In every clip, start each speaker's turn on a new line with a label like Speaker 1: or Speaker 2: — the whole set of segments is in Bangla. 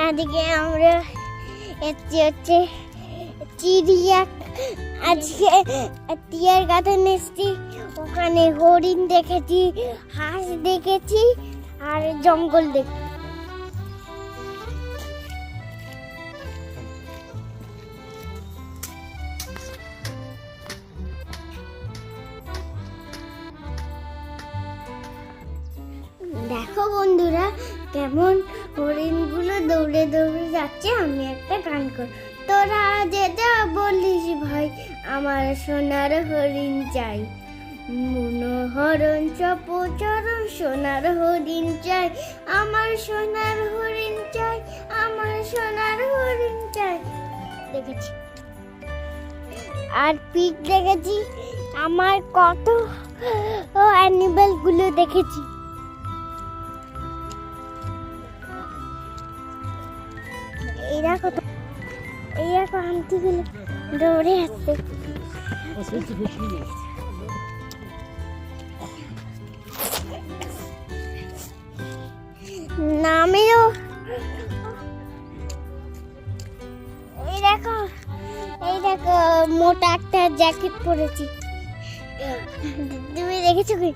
Speaker 1: আজকে আমরা হচ্ছে চিড়িয়া আজকে টিয়ার গার্ডেন এসেছি। ওখানে হরিণ দেখেছি, হাঁস দেখেছি আর জঙ্গল দেখেছি। দেখো বন্ধুরা কেমন হরিণগুলো দৌড়ে দৌড়ে যাচ্ছে। আমি একটা গান করি, তোরা যেটা বলিস ভাই আমার সোনার হরিণ চাই, মনোহরণ চপচরণ সোনার হরিণ চাই, আমার সোনার হরিণ চাই, আমার সোনার হরিণ চাই। দেখেছি আর পিক দেখেছি, আমার কত অ্যানিমেল গুলো দেখেছি। এই দেখো আন্টিগুলো দৌড়ে আসছে। নামেও এই দেখো মোটা একটা জ্যাকেট পরেছি। তুমি দেখেছো কি?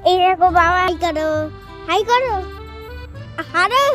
Speaker 1: এই দেখো বাবা, হাই করো হারো।